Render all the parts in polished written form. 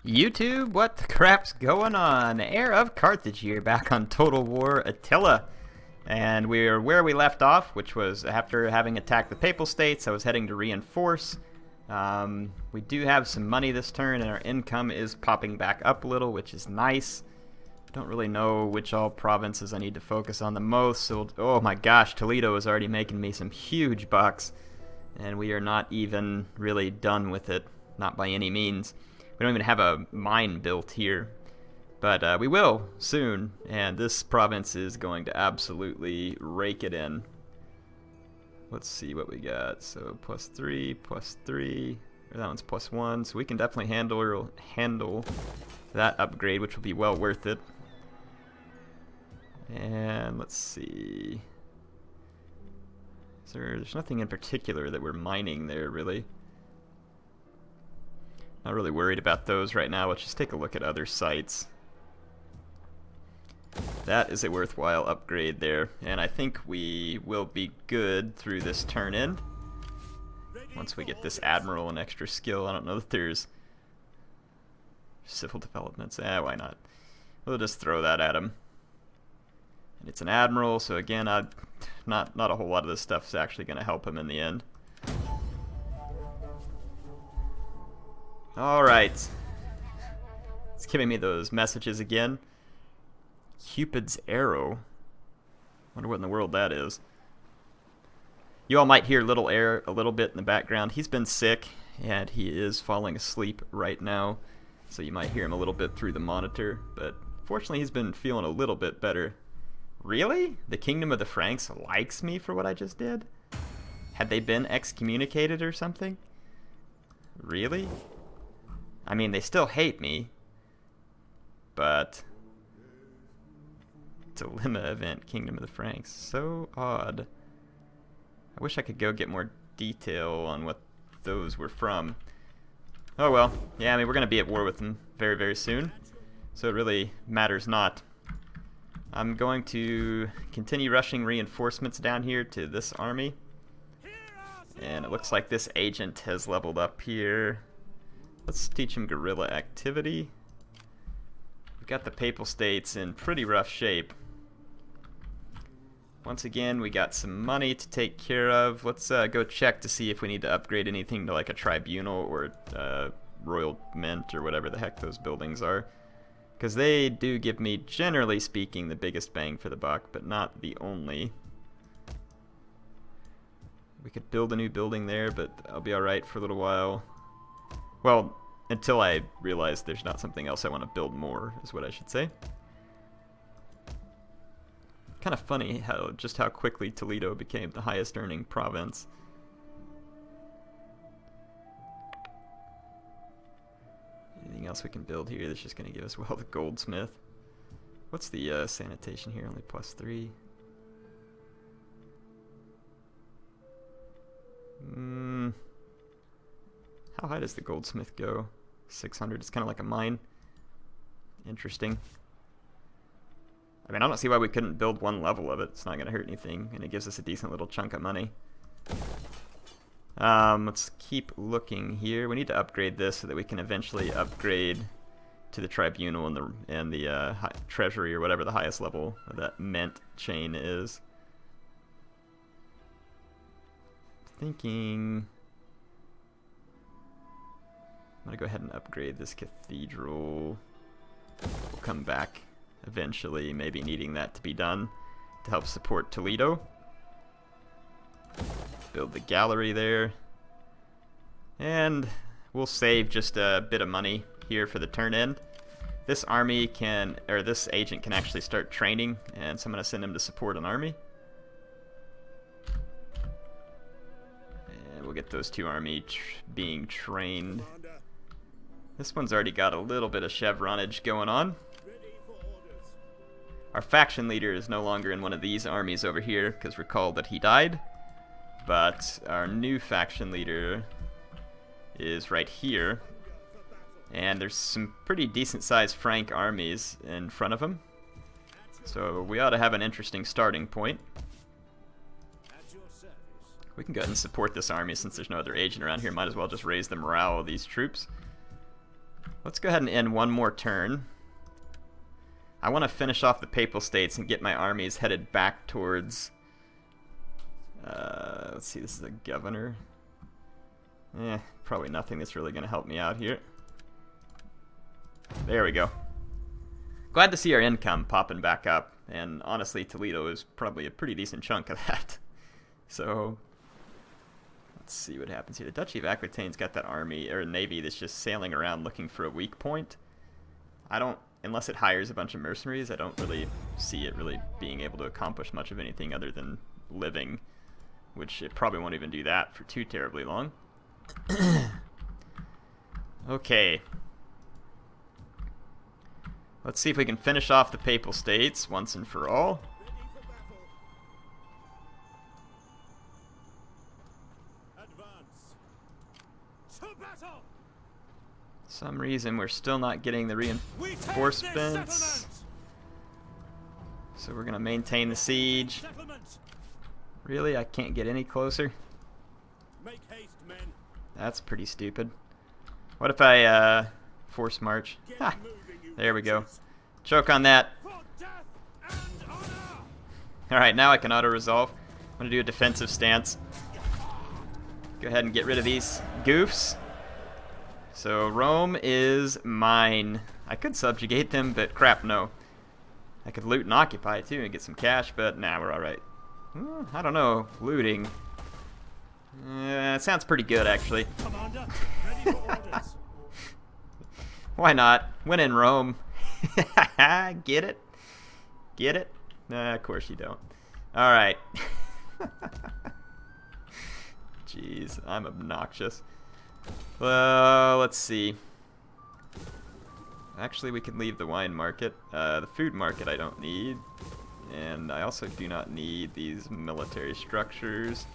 YouTube, what the crap's going on? HeirofCarthage here, back on Total War Attila. And we're where we left off, which was after having attacked the Papal States. I was heading to reinforce. We do have some money this turn, and our income is popping back up a little, which is nice. Don't really know which all provinces I need to focus on the most. So, oh my gosh, Toledo is already making me some huge bucks. And we are not even really done with it. Not by any means. We don't even have a mine built here. But we will soon. And this province is going to absolutely rake it in. Let's see what we got. So +3, +3. That one's +1. So we can definitely handle that upgrade, which will be well worth it. And let's see. There's nothing in particular that we're mining there, really. Not really worried about those right now. Let's just take a look at other sites. That is a worthwhile upgrade there, and I think we will be good through this turn in. Once we get this admiral and extra skill. I don't know that there's civil developments. Why not? We'll just throw that at him. And it's an admiral, so again, not a whole lot of this stuff is actually going to help him in the end. Alright. It's giving me those messages again. Cupid's arrow. Wonder what in the world that is. You all might hear a little bit in the background. He's been sick, and he is falling asleep right now. So you might hear him a little bit through the monitor. But fortunately, he's been feeling a little bit better. Really? The Kingdom of the Franks likes me for what I just did? Had they been excommunicated or something? Really? I mean, they still hate me. But dilemma event, Kingdom of the Franks. So odd. I wish I could go get more detail on what those were from. Oh well. Yeah, I mean, we're going to be at war with them very, very soon. So it really matters not. I'm going to continue rushing reinforcements down here to this army. And it looks like this agent has leveled up here. Let's teach him guerrilla activity. We've got the Papal States in pretty rough shape. Once again, we got some money to take care of. Let's go check to see if we need to upgrade anything to like a tribunal or royal mint or whatever the heck those buildings are. Because they do give me, generally speaking, the biggest bang for the buck, but not the only. We could build a new building there, but I'll be alright for a little while. Well, until I realize there's not something else I want to build more, is what I should say. Kind of funny just how quickly Toledo became the highest earning province. Anything else we can build here that's just going to give us, well, the goldsmith. What's the sanitation here? Only +3. How high does the goldsmith go? 600. It's kind of like a mine. Interesting. I mean, I don't see why we couldn't build one level of it. It's not going to hurt anything, and it gives us a decent little chunk of money. Let's keep looking here. We need to upgrade this so that we can eventually upgrade to the tribunal and the treasury or whatever the highest level of that mint chain is. Thinking I'm gonna go ahead and upgrade this cathedral. We'll come back eventually, maybe needing that to be done to help support Toledo. Build the gallery there. And we'll save just a bit of money here for the turn end. This army can, or this agent can actually start training, and so I'm gonna send him to support an army. And we'll get those two armies being trained. This one's already got a little bit of chevronage going on. Our faction leader is no longer in one of these armies over here, because recall that he died. But our new faction leader is right here. And there's some pretty decent sized Frank armies in front of him. So we ought to have an interesting starting point. We can go ahead and support this army since there's no other agent around here. Might as well just raise the morale of these troops. Let's go ahead and end one more turn. I want to finish off the Papal States and get my armies headed back towards... let's see, this is a governor. Probably nothing that's really going to help me out here. There we go. Glad to see our income popping back up. And honestly, Toledo is probably a pretty decent chunk of that. So, let's see what happens here. The Duchy of Aquitaine's got that army, or navy, that's just sailing around looking for a weak point. I don't... Unless it hires a bunch of mercenaries, I don't really see it really being able to accomplish much of anything other than living, which it probably won't even do that for too terribly long. Okay. Let's see if we can finish off the Papal States once and for all. Some reason we're still not getting the reinforcements, so we're gonna maintain the siege. Really, I can't get any closer? Make haste, men. That's pretty stupid. What if I force march? Ha! There we go. Choke on that. Alright, now I can auto-resolve. I'm gonna do a defensive stance. Go ahead and get rid of these goofs. So Rome is mine. I could subjugate them, but crap, no. I could loot and occupy too and get some cash, but nah, we're alright. I don't know. Looting. It sounds pretty good, actually. Commander, ready for orders. Why not? When in Rome. Get it? Get it? Nah, of course you don't. Alright. Jeez, I'm obnoxious. Well, let's see. Actually, we can leave the wine market. The food market I don't need. And I also do not need these military structures.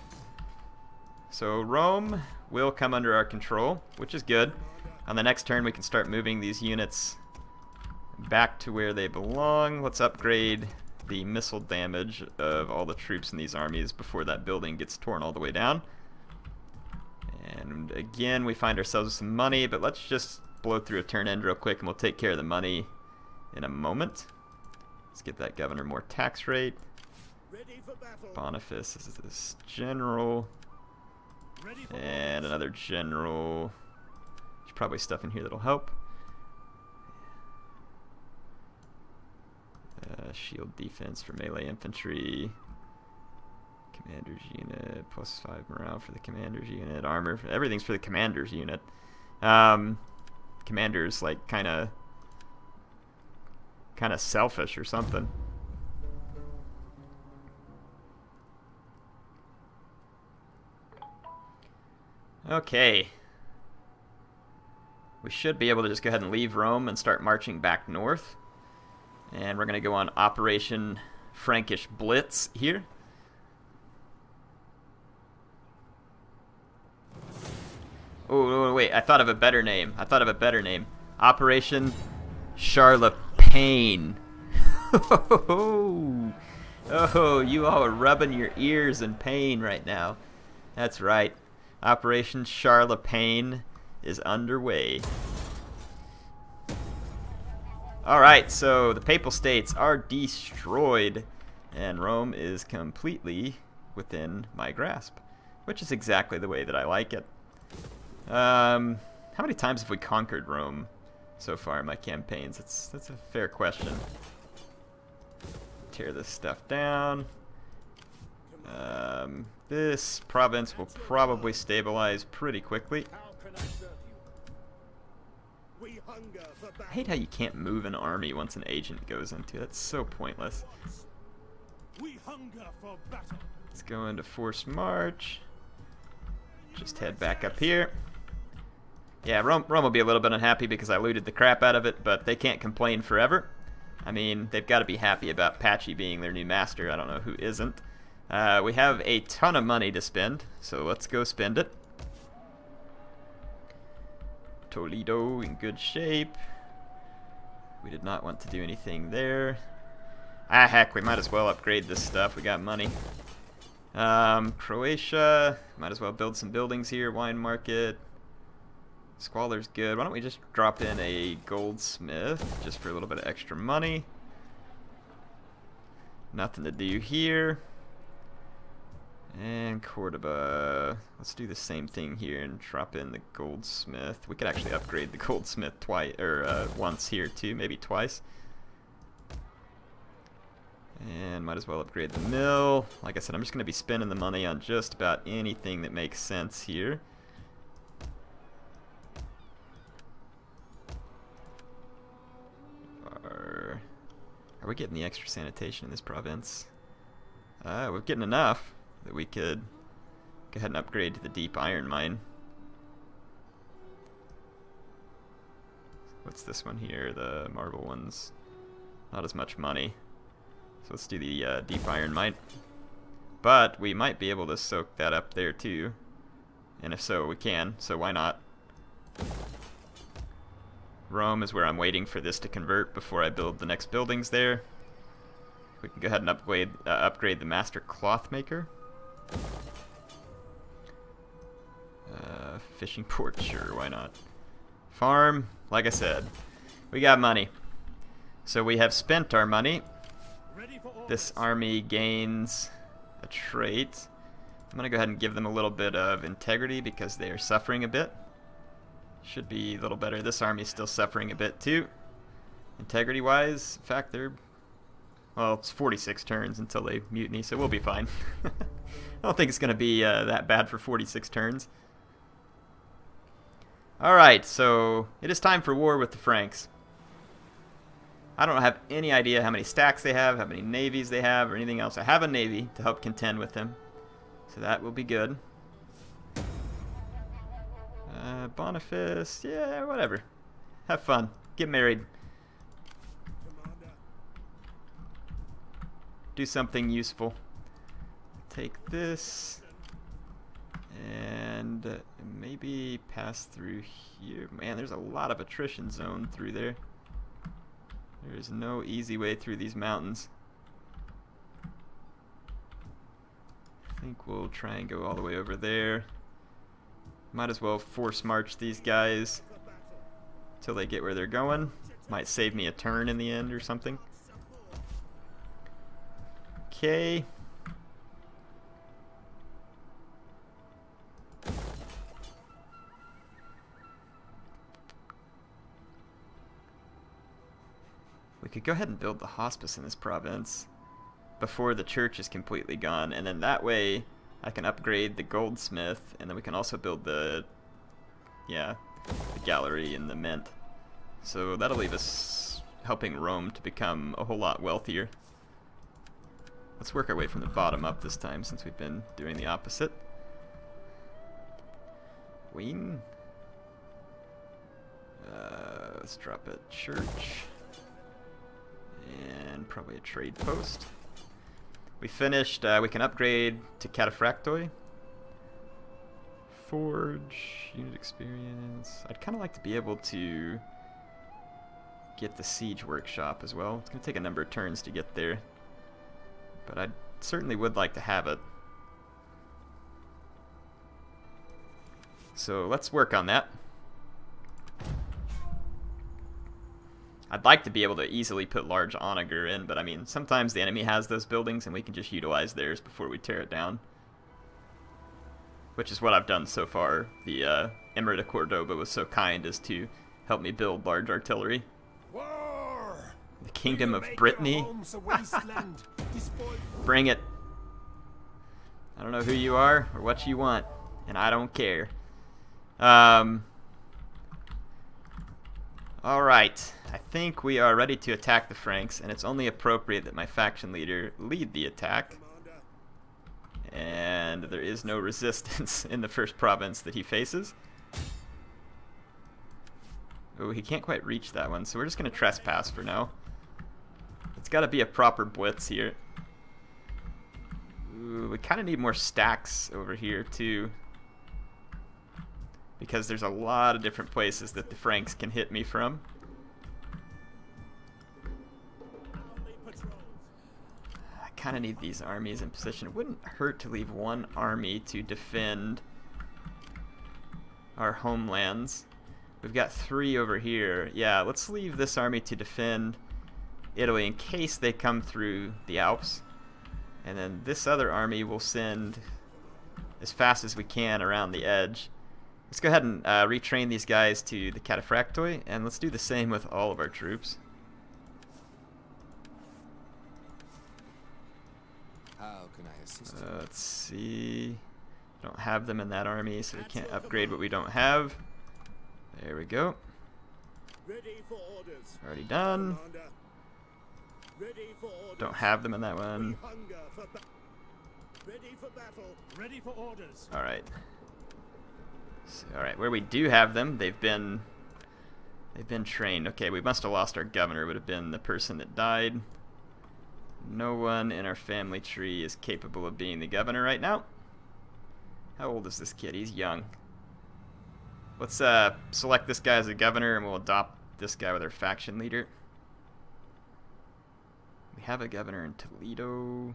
So Rome will come under our control, which is good. On the next turn, we can start moving these units back to where they belong. Let's upgrade the missile damage of all the troops in these armies before that building gets torn all the way down. And again, we find ourselves with some money, but let's just blow through a turn end real quick and we'll take care of the money in a moment. Let's get that governor more tax rate. Boniface is this general. And another general. There's probably stuff in here that'll help. Shield defense for melee infantry. Commander's unit, +5 morale for the commander's unit. Armor, everything's for the commander's unit. Commander's like kind of selfish or something. Okay. We should be able to just go ahead and leave Rome and start marching back north. And we're going to go on Operation Frankish Blitz here. Oh, wait, I thought of a better name. Operation Charle-PAIN. Oh, you all are rubbing your ears in pain right now. That's right. Operation Charle-PAIN is underway. Alright, so the Papal States are destroyed, and Rome is completely within my grasp, which is exactly the way that I like it. How many times have we conquered Rome so far in my campaigns? That's a fair question. Tear this stuff down. This province will probably stabilize pretty quickly. I hate how you can't move an army once an agent goes into it. That's so pointless. Let's go into forced march. Just head back up here. Yeah, Rome will be a little bit unhappy because I looted the crap out of it, but they can't complain forever. I mean, they've got to be happy about Patchy being their new master. I don't know who isn't. We have a ton of money to spend, so let's go spend it. Toledo in good shape. We did not want to do anything there. Ah, heck, we might as well upgrade this stuff. We got money. Croatia, might as well build some buildings here. Wine market. Squalor's good. Why don't we just drop in a goldsmith just for a little bit of extra money? Nothing to do here. And Cordoba. Let's do the same thing here and drop in the goldsmith. We could actually upgrade the goldsmith twice, or once here too, maybe twice. And might as well upgrade the mill. Like I said, I'm just going to be spending the money on just about anything that makes sense here. Are we getting the extra sanitation in this province? We're getting enough that we could go ahead and upgrade to the deep iron mine. What's this one here? The marble one's not as much money. So let's do the deep iron mine. But we might be able to soak that up there too. And if so, we can. So why not? Rome is where I'm waiting for this to convert before I build the next buildings there. We can go ahead and upgrade the master cloth maker. Fishing port, sure, why not? Farm, like I said, we got money. So we have spent our money. This army gains a trait. I'm going to go ahead and give them a little bit of integrity because they are suffering a bit. Should be a little better. This army is still suffering a bit too. Integrity-wise, in fact, well, it's 46 turns until they mutiny, so we'll be fine. I don't think it's going to be that bad for 46 turns. Alright, so it is time for war with the Franks. I don't have any idea how many stacks they have, how many navies they have, or anything else. I have a navy to help contend with them, so that will be good. Boniface, yeah, whatever. Have fun. Get married. Do something useful. Take this and maybe pass through here. Man, there's a lot of attrition zone through there. There is no easy way through these mountains. I think we'll try and go all the way over there. Might as well force march these guys till they get where they're going. Might save me a turn in the end or something. Okay. We could go ahead and build the hospice in this province before the church is completely gone, and then that way I can upgrade the goldsmith, and then we can also build the gallery and the mint. So that'll leave us helping Rome to become a whole lot wealthier. Let's work our way from the bottom up this time, since we've been doing the opposite. Ween. Let's drop a church. And probably a trade post. We finished, we can upgrade to Cataphractoi. Forge, unit experience. I'd kind of like to be able to get the siege workshop as well. It's going to take a number of turns to get there, but I certainly would like to have it. So let's work on that. I'd like to be able to easily put large onager in, but I mean, sometimes the enemy has those buildings and we can just utilize theirs before we tear it down. Which is what I've done so far. The Emirate of Cordoba was so kind as to help me build large artillery. War! The Kingdom of Brittany? Bring it. I don't know who you are or what you want, and I don't care. Alright, I think we are ready to attack the Franks, and it's only appropriate that my faction leader lead the attack. And there is no resistance in the first province that he faces. Oh, he can't quite reach that one, so we're just going to trespass for now. It's got to be a proper blitz here. Ooh, we kind of need more stacks over here too, because there's a lot of different places that the Franks can hit me from. I kind of need these armies in position. It wouldn't hurt to leave one army to defend our homelands. We've got 3 over here. Yeah, let's leave this army to defend Italy in case they come through the Alps. And then this other army will send as fast as we can around the edge. Let's go ahead and retrain these guys to the cataphractoi, and let's do the same with all of our troops. How can I assist you? Let's see. Don't have them in that army, so we can't upgrade what we don't have. There we go. Ready for orders. Already done. Commander. Ready for orders. Don't have them in that We one. hunger for ready for battle. Ready for orders. Alright. So, alright, where we do have them, they've been trained. Okay, we must have lost our governor. It would have been the person that died. No one in our family tree is capable of being the governor right now. How old is this kid? He's young. Let's select this guy as the governor, and we'll adopt this guy with our faction leader. We have a governor in Toledo.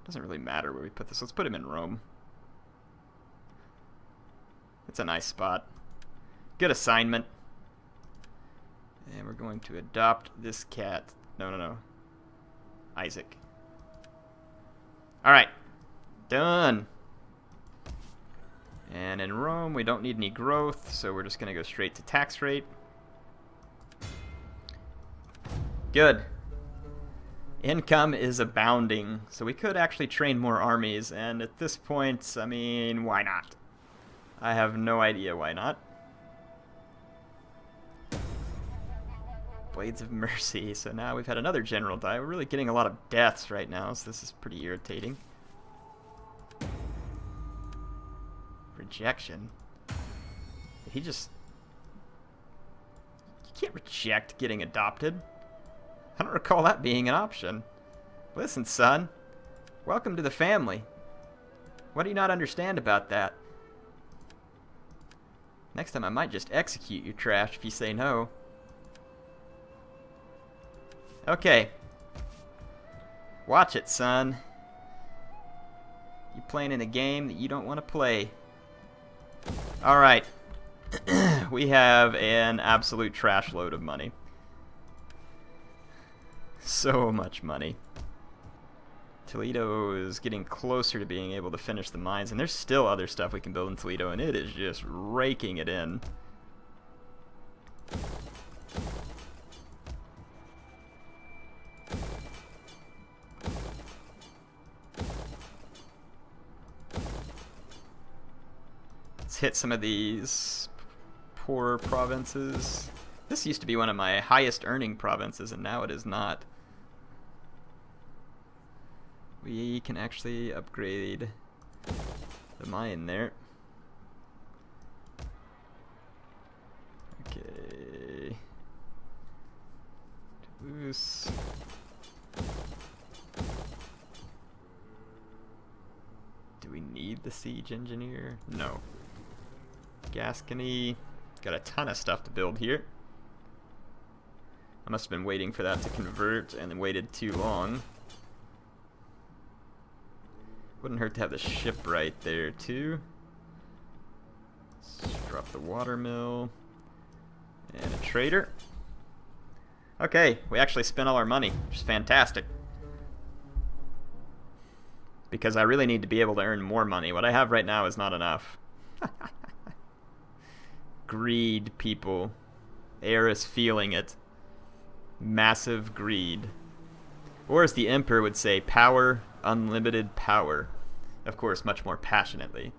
Doesn't really matter where we put this. Let's put him in Rome. It's a nice spot. Good assignment. And we're going to adopt this cat. No. Isaac. Alright. Done. And in Rome, we don't need any growth, so we're just going to go straight to tax rate. Good. Income is abounding, so we could actually train more armies, and at this point, I mean, why not? I have no idea why not. Blades of Mercy, so now we've had another general die. We're really getting a lot of deaths right now, so this is pretty irritating. Rejection? Did he just... You can't reject getting adopted. I don't recall that being an option. Listen, son. Welcome to the family. What do you not understand about that? Next time I might just execute your trash if you say no. Okay. Watch it, son. You playing in a game that you don't want to play. Alright. We have an absolute trash load of money. So much money. Toledo is getting closer to being able to finish the mines, and there's still other stuff we can build in Toledo, and it is just raking it in. Let's hit some of these poorer provinces. This used to be one of my highest earning provinces, and now it is not. We can actually upgrade the mine there. Okay. Toulouse. Do we need the siege engineer? No. Gascony. Got a ton of stuff to build here. I must have been waiting for that to convert and then waited too long. Wouldn't hurt to have the ship right there too. Let's drop the watermill. And a trader. Okay, we actually spent all our money, which is fantastic. Because I really need to be able to earn more money. What I have right now is not enough. Greed, people. Eris feeling it. Massive greed. Or as the Emperor would say, power, unlimited power. Of course, much more passionately.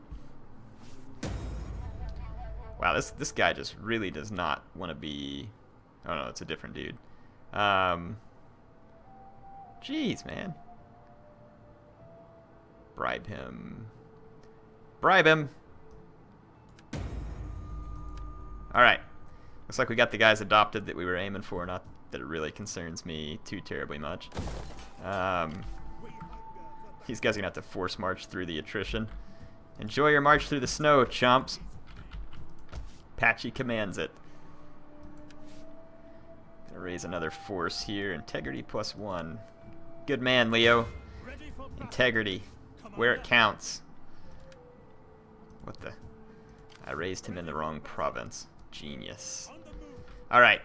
Wow, this guy just really does not want to be... Oh no, it's a different dude. Jeez, man. Bribe him. Bribe him! Alright. Looks like we got the guys adopted that we were aiming for, not that it really concerns me too terribly much. These guys are gonna have to force march through the attrition. Enjoy your march through the snow, chumps. Patchy commands it. Gonna raise another force here. Integrity +1. Good man, Leo. Integrity. Where it counts. What the... I raised him in the wrong province. Genius. Alright.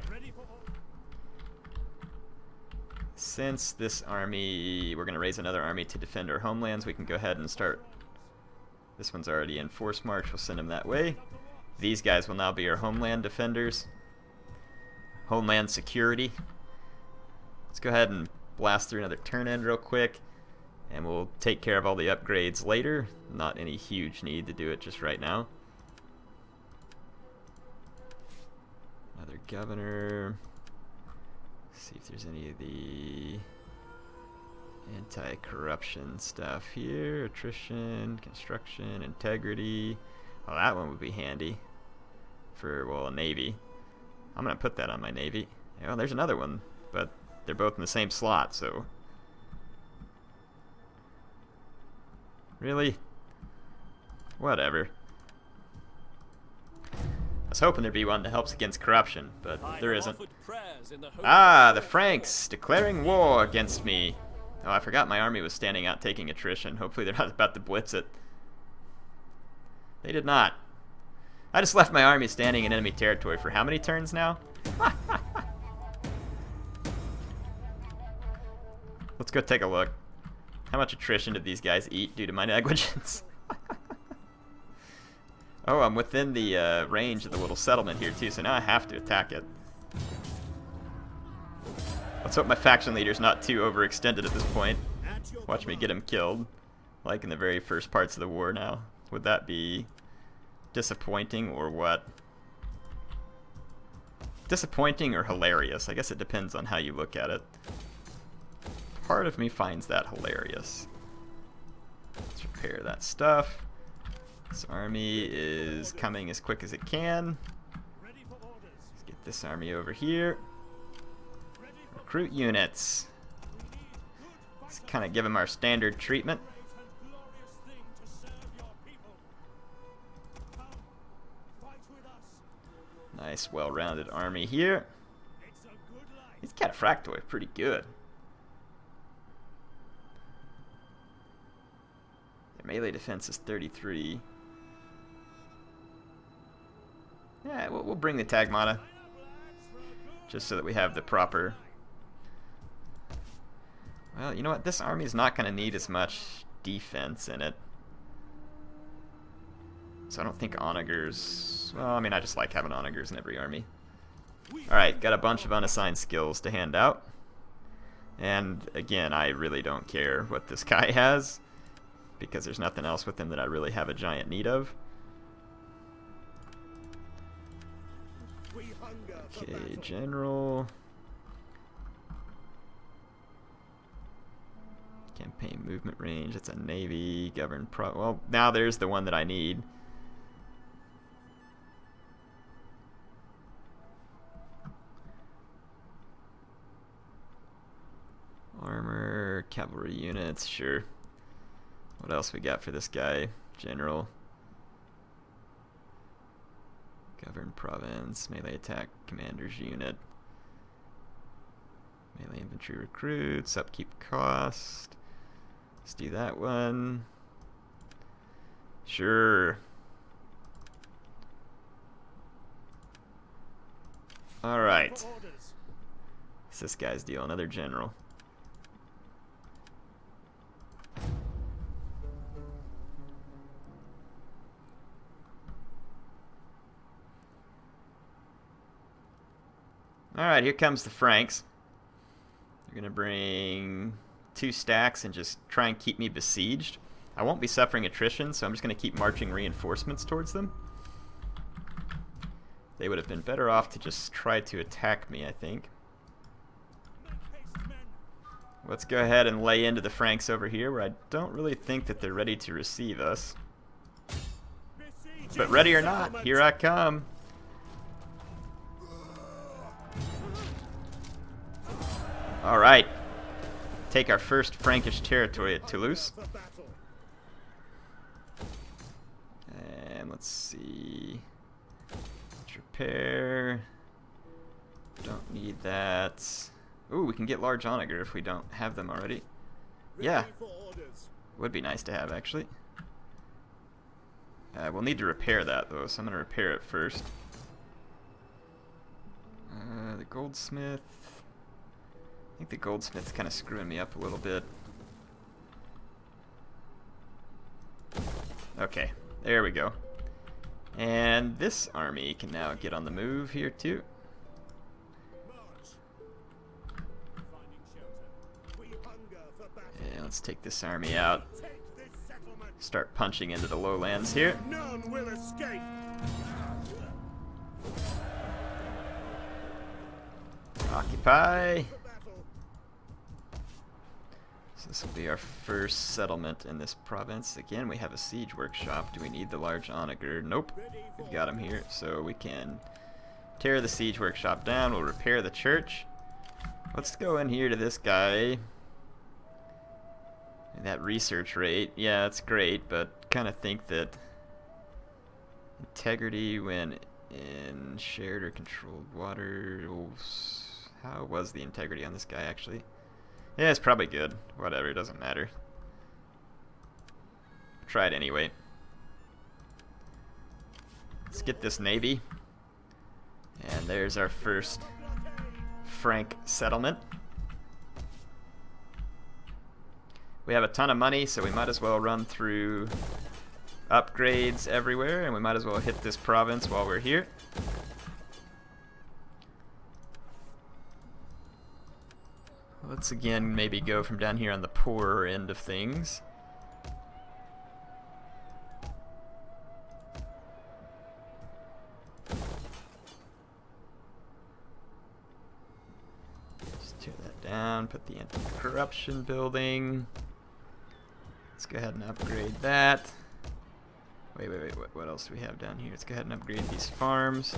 Since this army, we're going to raise another army to defend our homelands, we can go ahead and start. This one's already in force march. We'll send them that way. These guys will now be our homeland defenders. Homeland security. Let's go ahead and blast through another turn end real quick. And we'll take care of all the upgrades later. Not any huge need to do it just right now. Another governor. See if there's any of the anti-corruption stuff here. Attrition, construction, integrity. Well, that one would be handy for, well, a navy. I'm going to put that on my navy. Well, there's another one, but they're both in the same slot, so... Really? Whatever. I was hoping there'd be one that helps against corruption, but there isn't. Ah, the Franks declaring war against me. Oh, I forgot my army was standing out taking attrition. Hopefully they're not about to blitz it. They did not. I just left my army standing in enemy territory for how many turns now? Let's go take a look. How much attrition did these guys eat due to my negligence? Oh, I'm within the range of the little settlement here too, so now I have to attack it. Let's hope my faction leader's not too overextended at this point. Watch me get him killed, like in the very first parts of the war now. Would that be disappointing or what? Disappointing or hilarious? I guess it depends on how you look at it. Part of me finds that hilarious. Let's repair that stuff. This army is coming as quick as it can. Let's get this army over here. Recruit units. Let's kind of give them our standard treatment. Nice, well-rounded army here. These cataphractoi are pretty good. Their melee defense is 33. Yeah, we'll bring the Tagmata. Just so that we have the proper... Well, you know what? This army is not going to need as much defense in it. So I don't think onagers... Well, I mean, I just like having onagers in every army. Alright, got a bunch of unassigned skills to hand out. And, again, I really don't care what this guy has, because there's nothing else with him that I really have a giant need of. Okay, general. Campaign movement range, it's a navy, governed pro... Well, now there's the one that I need. Armor, cavalry units, sure. What else we got for this guy? General. Governed province, melee attack, commander's unit. Melee infantry recruits, upkeep cost. Let's do that one. Sure. Alright. What's this guy's deal? Another general. Alright, here comes the Franks. They're going to bring 2 stacks and just try and keep me besieged. I won't be suffering attrition, so I'm just going to keep marching reinforcements towards them. They would have been better off to just try to attack me, I think. Let's go ahead and lay into the Franks over here, where I don't really think that they're ready to receive us. But ready or not, here I come. Alright. Take our first Frankish territory at Toulouse. And let's see. Let's repair. Don't need that. Ooh, we can get large onager if we don't have them already. Yeah. Would be nice to have, actually. We'll need to repair that though, so I'm going to repair it first. The goldsmith. I think the goldsmith's kind of screwing me up a little bit. Okay, there we go. And this army can now get on the move here too. And let's take this army out. Start punching into the lowlands here. None will escape. Occupy. So this will be our first settlement in this province. Again, we have a siege workshop. Do we need the large onager? Nope. We've got him here, so we can tear the siege workshop down. We'll repair the church. Let's go in here to this guy. That research rate, yeah, that's great, but kind of think that integrity when in shared or controlled water. How was the integrity on this guy actually? Yeah, it's probably good. Whatever, it doesn't matter. Try it anyway. Let's get this navy. And there's our first Frank settlement. We have a ton of money, so we might as well run through upgrades everywhere, and we might as well hit this province while we're here. Let's again maybe go from down here on the poorer end of things. Just tear that down, put the anti-corruption building. Let's go ahead and upgrade that. Wait, what else do we have down here? Let's go ahead and upgrade these farms.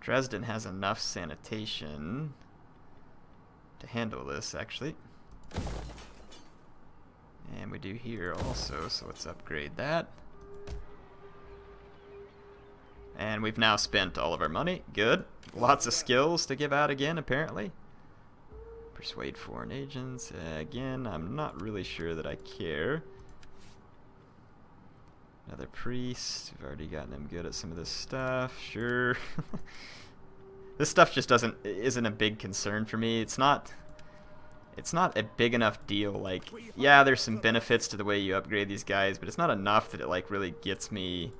Dresden has enough sanitation to handle this, actually. And we do here also, so let's upgrade that. And we've now spent all of our money. Good. Lots of skills to give out again, apparently. Persuade foreign agents. Again, I'm not really sure that I care. Another priest. We've already gotten him good at some of this stuff. Sure. This stuff just isn't a big concern for me. It's not a big enough deal. Like, yeah, there's some benefits to the way you upgrade these guys, but it's not enough that it like really gets me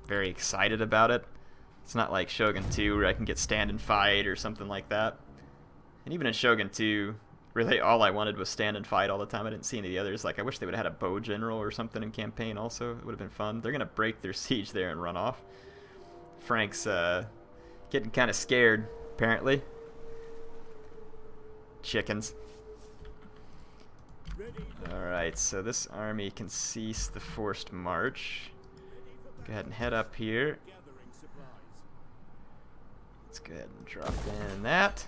very excited about it. It's not like Shogun 2 where I can get stand and fight or something like that. And even in Shogun 2, really all I wanted was stand and fight all the time. I didn't see any of the others. Like, I wish they would have had a bow general or something in campaign also. It would have been fun. They're going to break their siege there and run off. Frank's getting kind of scared, apparently. Chickens. Alright, so this army can cease the forced march. Go ahead and head up here. Let's go ahead and drop in that.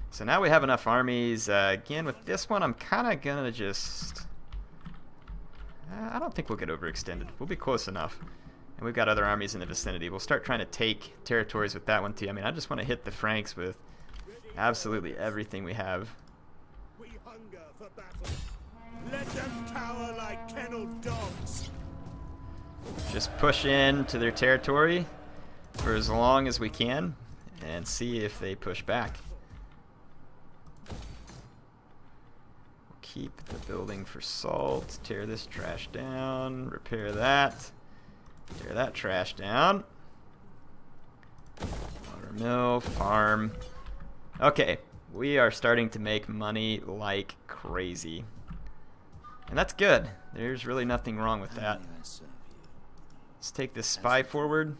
So now we have enough armies. Again, with this one, I'm kind of going to just... I don't think we'll get overextended. We'll be close enough. And we've got other armies in the vicinity. We'll start trying to take territories with that one too. I mean, I just want to hit the Franks with absolutely everything we have. We hunger for battle. Let them cower like kenneled dogs. Just push in to their territory for as long as we can and see if they push back. Keep the building for salt. Tear this trash down. Repair that. Tear that trash down. Water mill. Farm. Okay. We are starting to make money like crazy. And that's good. There's really nothing wrong with that. Let's take this spy forward.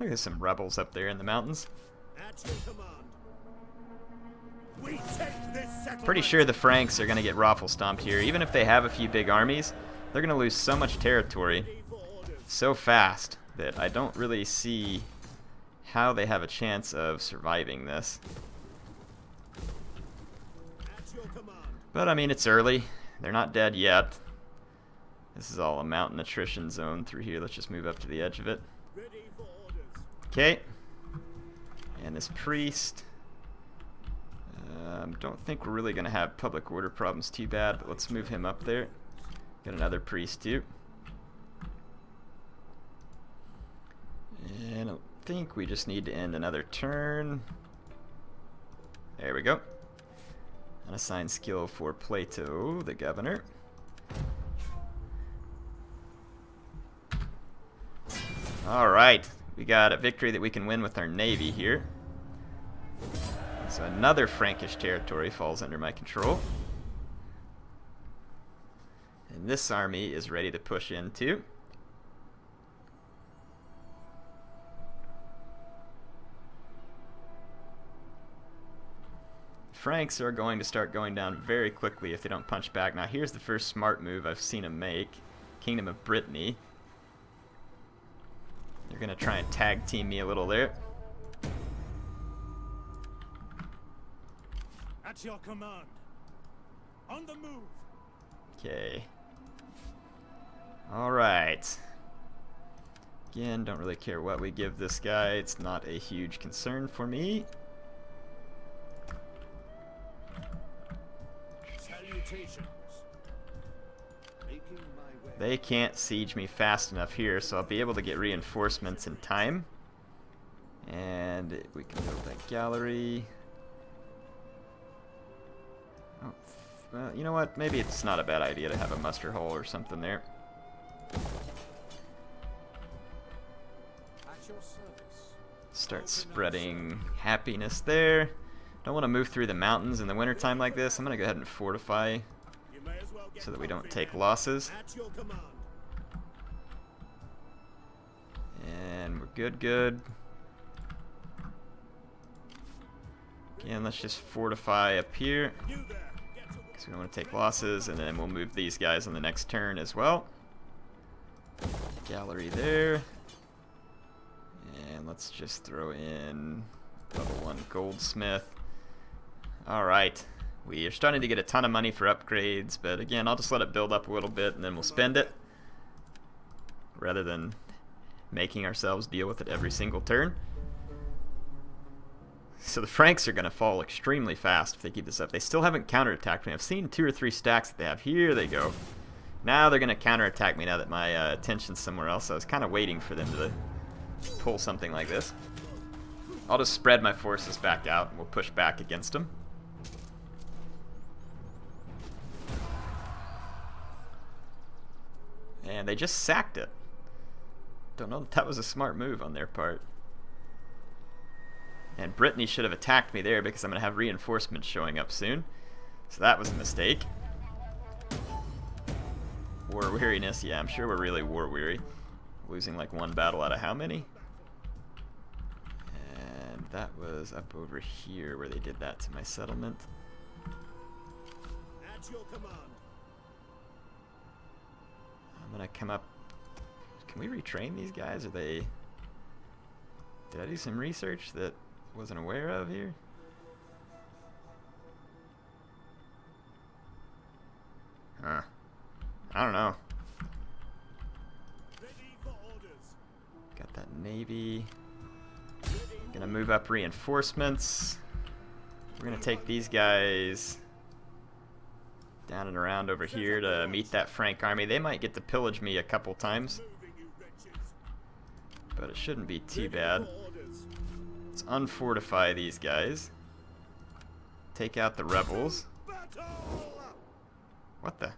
Look, there's some rebels up there in the mountains. At your command. We take this settlement. Pretty sure the Franks are going to get raffle stomped here. Even if they have a few big armies, they're going to lose so much territory so fast that I don't really see how they have a chance of surviving this. At your command. But I mean, it's early. They're not dead yet. This is all a mountain attrition zone through here. Let's just move up to the edge of it. Ready for orders. Okay. And this priest. Don't think we're really going to have public order problems too bad, but let's move him up there. Got another priest too. And I think we just need to end another turn. There we go. Unassign skill for Plato, the governor. Alright, we got a victory that we can win with our navy here. So another Frankish territory falls under my control. And this army is ready to push into. Franks are going to start going down very quickly if they don't punch back. Now here's the first smart move I've seen them make. Kingdom of Brittany. They're going to try and tag team me a little there. At your command. On the move. Okay. Alright. Again, don't really care what we give this guy. It's not a huge concern for me. Salutations. Making my way. They can't siege me fast enough here, so I'll be able to get reinforcements in time. And we can build that gallery. Oh, well, you know what? Maybe it's not a bad idea to have a muster hole or something there. At your service. Start spreading happiness there. Don't want to move through the mountains in the wintertime like this. I'm going to go ahead and fortify You may as well get so that we don't coffee take now. losses. At your command. And we're good. Again, let's just fortify up here You there. Get to work. because we don't want to take losses, and then we'll move these guys on the next turn as well. Gallery there. And let's just throw in level 1 goldsmith. Alright. We are starting to get a ton of money for upgrades, but again, I'll just let it build up a little bit and then we'll spend it rather than making ourselves deal with it every single turn. So the Franks are going to fall extremely fast if they keep this up. They still haven't counterattacked me. I've seen 2 or 3 stacks that they have. Here they go. Now they're going to counterattack me now that my attention's somewhere else. I was kind of waiting for them to pull something like this. I'll just spread my forces back out and we'll push back against them. And they just sacked it. Don't know that that was a smart move on their part. And Brittany should have attacked me there because I'm going to have reinforcements showing up soon. So that was a mistake. War weariness, yeah, I'm sure we're really war weary. Losing like 1 battle out of how many? And that was up over here where they did that to my settlement. At your command. I'm gonna come up. Can we retrain these guys? Are they... Did I do some research that I wasn't aware of here? Huh. I don't know. Ready for orders. Got that navy. Gonna move up reinforcements. We're gonna take these guys down and around over here to meet that Frank army. They might get to pillage me a couple times, Moving, you wretches. but it shouldn't be too Ready bad. for orders. Let's unfortify these guys. Take out the rebels. Battle! What the?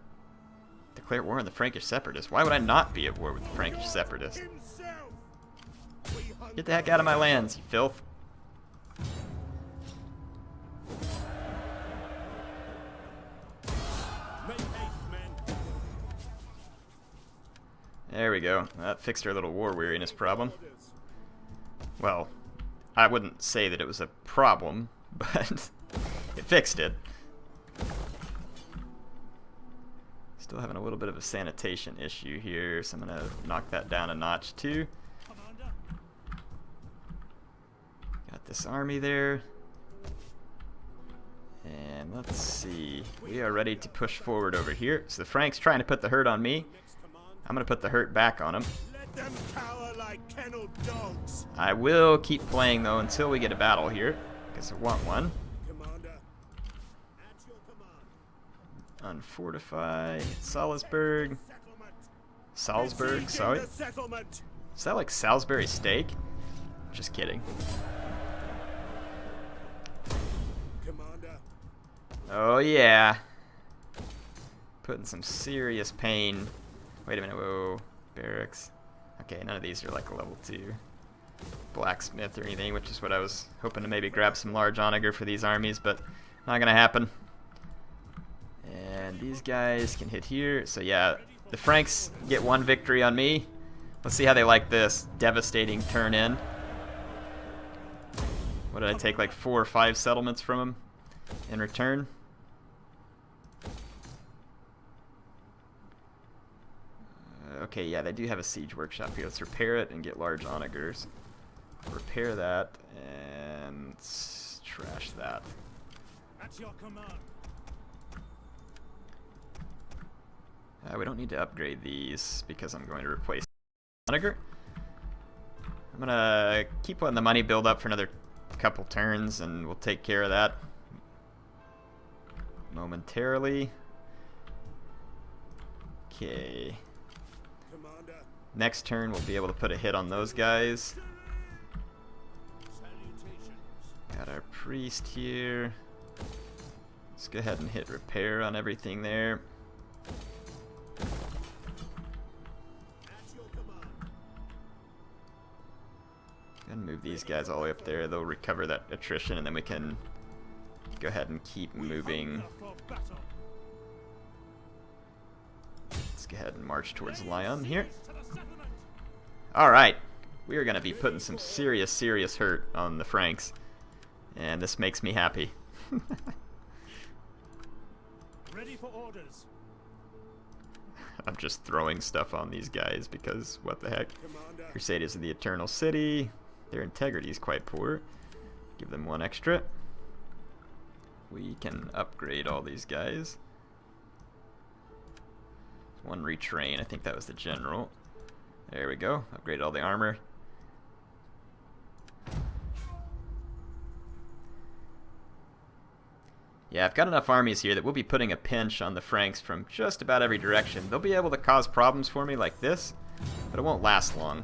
Declare war on the Frankish separatists. Why would I not be at war with the Frankish separatists? Himself. We hunger Get the heck out of my lands, you filth. Make haste, men. There we go. That fixed our little war weariness problem. Orders. Well, I wouldn't say that it was a problem, but it fixed it. Still having a little bit of a sanitation issue here, so I'm going to knock that down a notch too. Commander. Got this army there. And let's see. We are ready to push forward over here. So the Franks trying to put the hurt on me. Next command. I'm going to put the hurt back on them. Let them cower like kenneled dogs. I will keep playing though until we get a battle here, because I want one. Commander. At your command. Unfortify. Salisbury. Salzburg, sorry. The settlement. Is that like Salisbury steak? Just kidding. Commander. Oh yeah. Putting some serious pain. Wait a minute, whoa. Barracks. Okay, none of these are like a level 2 blacksmith or anything, which is what I was hoping to maybe grab some large onager for these armies, but not gonna happen. And these guys can hit here. So yeah, the Franks get 1 victory on me. Let's see how they like this devastating turn in. What did I take, like 4 or 5 settlements from them in return? Okay, yeah, they do have a siege workshop here. Let's repair it and get large onagers. Repair that and trash that. At your command. We don't need to upgrade these because I'm going to replace onager. I'm gonna keep letting the money build up for another couple turns, and we'll take care of that momentarily. Okay. Commander. Next turn, we'll be able to put a hit on those guys. Salutations. Got our priest here. Let's go ahead and hit repair on everything there. At your command. And move these guys all the way up there. They'll recover that attrition, and then we can go ahead and keep moving. Hunger for battle. Let's go ahead and march towards Lyon here. To the settlement. Alright, we are going to be putting some serious hurt on the Franks, and this makes me happy. Ready for orders. I'm just throwing stuff on these guys because what the heck. Commander. Crusaders of the Eternal City, their integrity is quite poor. Give them 1 extra. We can upgrade all these guys. 1 retrain, I think that was the general. There we go, upgrade all the armor. Yeah, I've got enough armies here that we'll be putting a pinch on the Franks from just about every direction. They'll be able to cause problems for me like this, but it won't last long.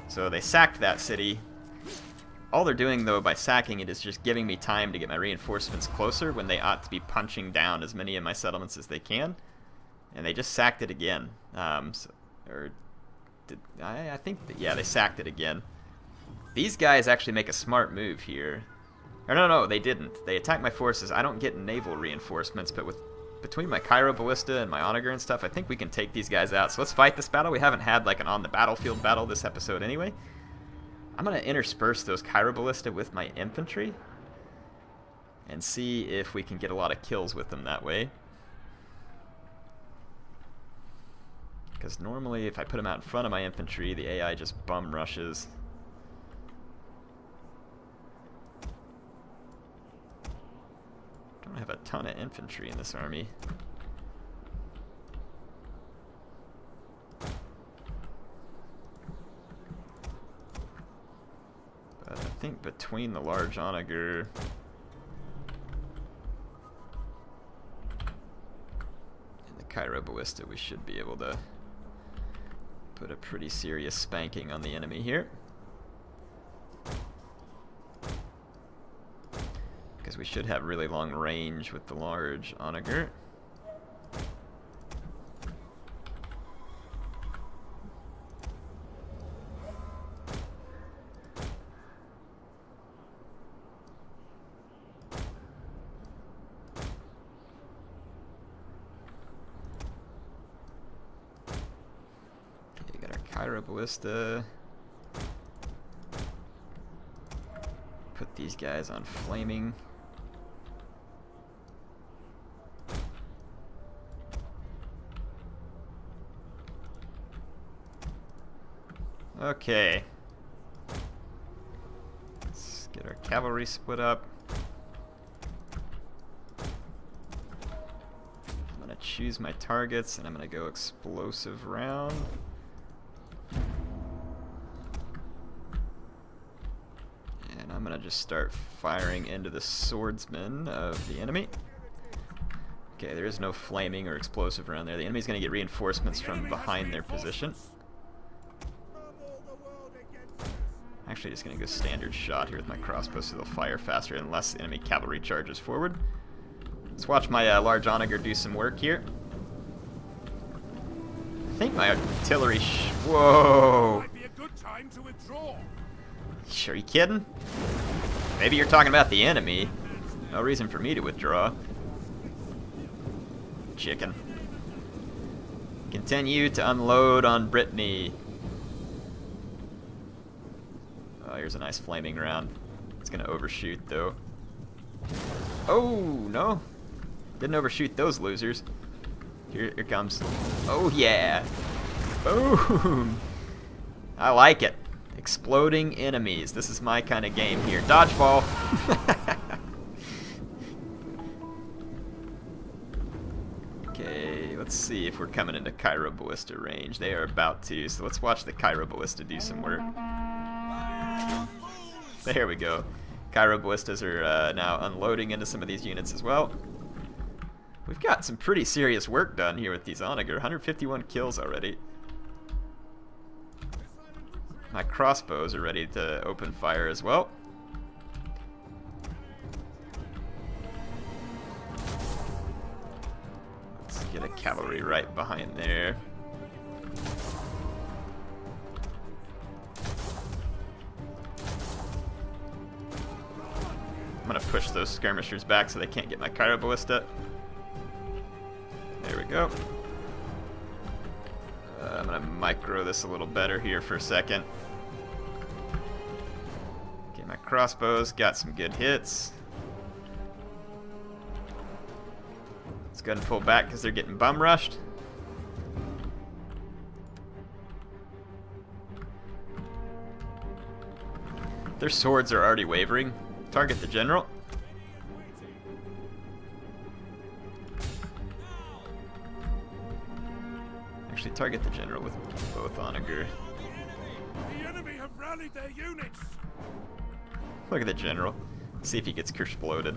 So they sacked that city. All they're doing, though, by sacking it is just giving me time to get my reinforcements closer when they ought to be punching down as many of my settlements as they can. And they just sacked it again. I think that, yeah, they sacked it again. These guys actually make a smart move here. Or no, they didn't. They attacked my forces. I don't get naval reinforcements, but between my Cairo Ballista and my onager and stuff, I think we can take these guys out. So let's fight this battle. We haven't had like an on-the-battlefield battle this episode anyway. I'm going to intersperse those Cairo Ballista with my infantry and see if we can get a lot of kills with them that way. Because normally if I put them out in front of my infantry, the AI just bum rushes. I don't have a ton of infantry in this army. But I think between the large onager and the Cairo Ballista, we should be able to put a pretty serious spanking on the enemy here. Because we should have really long range with the large onager. Okay, got our Cairo Ballista. Put these guys on flaming. Okay. Let's get our cavalry split up. I'm going to choose my targets and I'm going to go explosive round. And I'm going to just start firing into the swordsmen of the enemy. Okay, there is no flaming or explosive around there. The enemy's going to get reinforcements from behind their position. Actually, just going to go standard shot here with my crossbow so they'll fire faster unless enemy cavalry charges forward. Let's watch my large onager do some work here. I think my artillery... Whoa! Might be a good time to withdraw. Are you kidding? Maybe you're talking about the enemy. No reason for me to withdraw. Chicken. Continue to unload on Brittany. Oh, here's a nice flaming round. It's gonna overshoot though. Oh, no. Didn't overshoot those losers. Here it comes. Oh yeah. Boom. I like it. Exploding enemies. This is my kind of game here. Dodgeball. Okay, let's see if we're coming into Cairo Ballista range. They are about to, so let's watch the Cairo Ballista do some work. There we go. Cairo Ballistas are now unloading into some of these units as well. We've got some pretty serious work done here with these onager. 151 kills already. My crossbows are ready to open fire as well. Let's get a cavalry right behind there. I'm gonna push those skirmishers back so they can't get my Cairo Ballista. There we go. I'm gonna micro this a little better here for a second. Okay, my crossbows got some good hits. Let's go ahead and pull back because they're getting bum rushed. Their swords are already wavering. Target the general. Actually, target the general with both onager. The enemy have rallied their units. Look at the general. See if he gets exploded.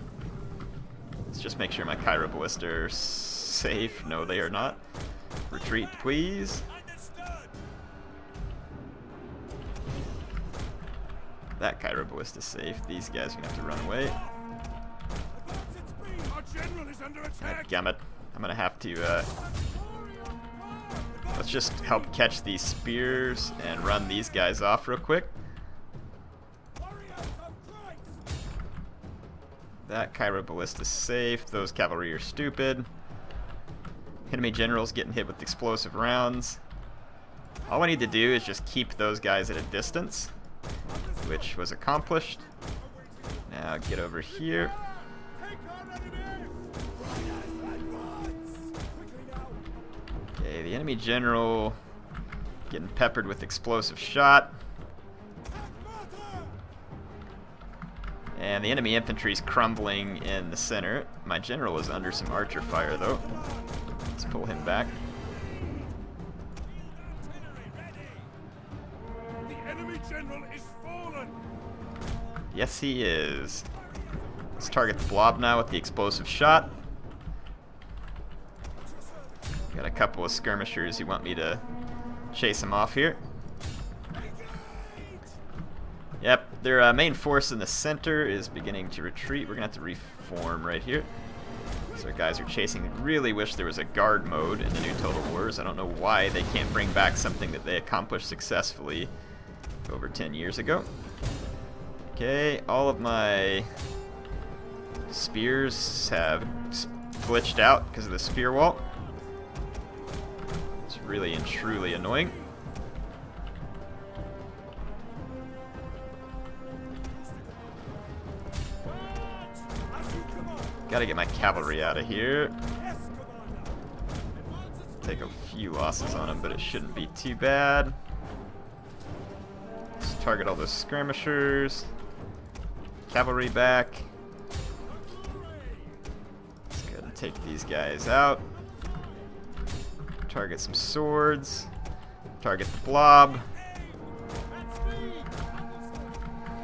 Let's just make sure my Cairo Ballista are safe. No, they are not. Retreat, please. That Cairo Ballista's safe. These guys are gonna have to run away. Our general is under attack. Dammit. I'm gonna have to let's just help catch these spears and run these guys off real quick. That Cairo Ballista's safe. Those cavalry are stupid. Enemy general's getting hit with explosive rounds. All I need to do is just keep those guys at a distance, which was accomplished. Now get over here. Okay, the enemy general getting peppered with explosive shot. And the enemy infantry is crumbling in the center. My general is under some archer fire though. Let's pull him back. The enemy general is fallen. Yes, he is. Let's target the blob now with the explosive shot. Got a couple of skirmishers who want me to chase him off here. Yep, their main force in the center is beginning to retreat. We're going to have to reform right here. So our guys are chasing. Really wish there was a guard mode in the new Total Wars. I don't know why they can't bring back something that they accomplished successfully over 10 years ago. Okay, all of my spears have glitched out because of the spear wall. It's really and truly annoying. Gotta get my cavalry out of here. Take a few losses on them, but it shouldn't be too bad. Let's target all those skirmishers. Cavalry back. Let's go ahead and take these guys out. Target some swords. Target the blob.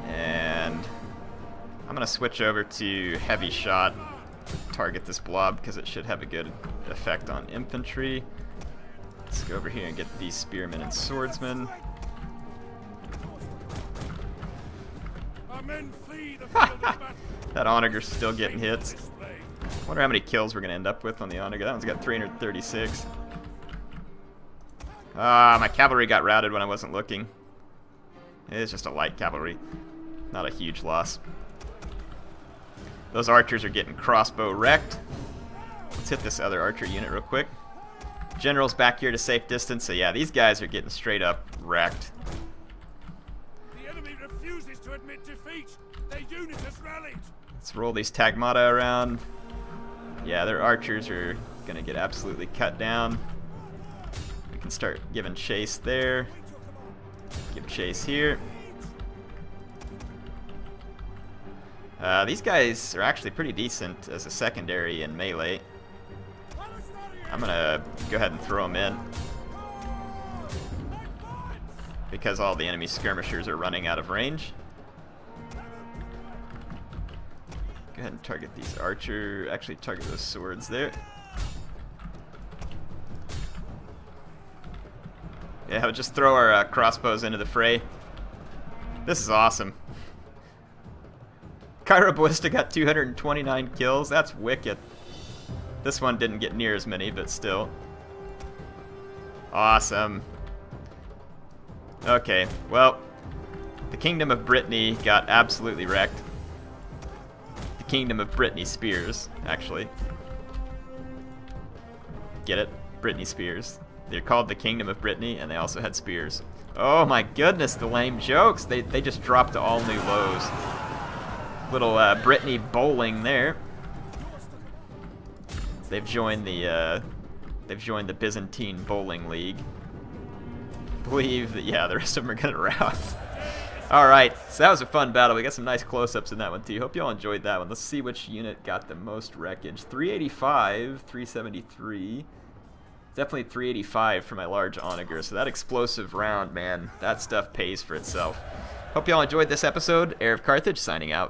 And I'm gonna switch over to heavy shot. target this blob because it should have a good effect on infantry. Let's go over here and get these spearmen and swordsmen. Our men flee the field of battle. That onager's still getting hits. Wonder how many kills we're gonna end up with on the onager. That one's got 336. Ah, my cavalry got routed when I wasn't looking. It's just a light cavalry, not a huge loss. Those archers are getting crossbow wrecked. Let's hit this other archer unit real quick. General's back here to safe distance, so yeah, these guys are getting straight up wrecked. The enemy refuses to admit defeat. Their unit has rallied. Let's roll these tagmata around. Yeah, their archers are gonna get absolutely cut down. We can start giving chase there. Give chase here. These guys are actually pretty decent as a secondary in melee. I'm gonna go ahead and throw them in because all the enemy skirmishers are running out of range. Go ahead and target these archer. Actually, target those swords there. Yeah, we'll just throw our crossbows into the fray. This is awesome. Cairo Ballista got 229 kills. That's wicked. This one didn't get near as many, but still. Awesome. Okay, well, the Kingdom of Brittany got absolutely wrecked. The Kingdom of Brittany Spears, actually. Get it? Brittany Spears. They're called the Kingdom of Brittany, and they also had spears. Oh my goodness, the lame jokes. They just dropped to all new lows. Little Brittany bowling there. They've joined the Byzantine Bowling League. I believe that, yeah, the rest of them are gonna rout. Alright, so that was a fun battle. We got some nice close-ups in that one too. Hope y'all enjoyed that one. Let's see which unit got the most wreckage. 385, 373. Definitely 385 for my large onager. So that explosive round, man, that stuff pays for itself. Hope y'all enjoyed this episode. HeirofCarthage signing out.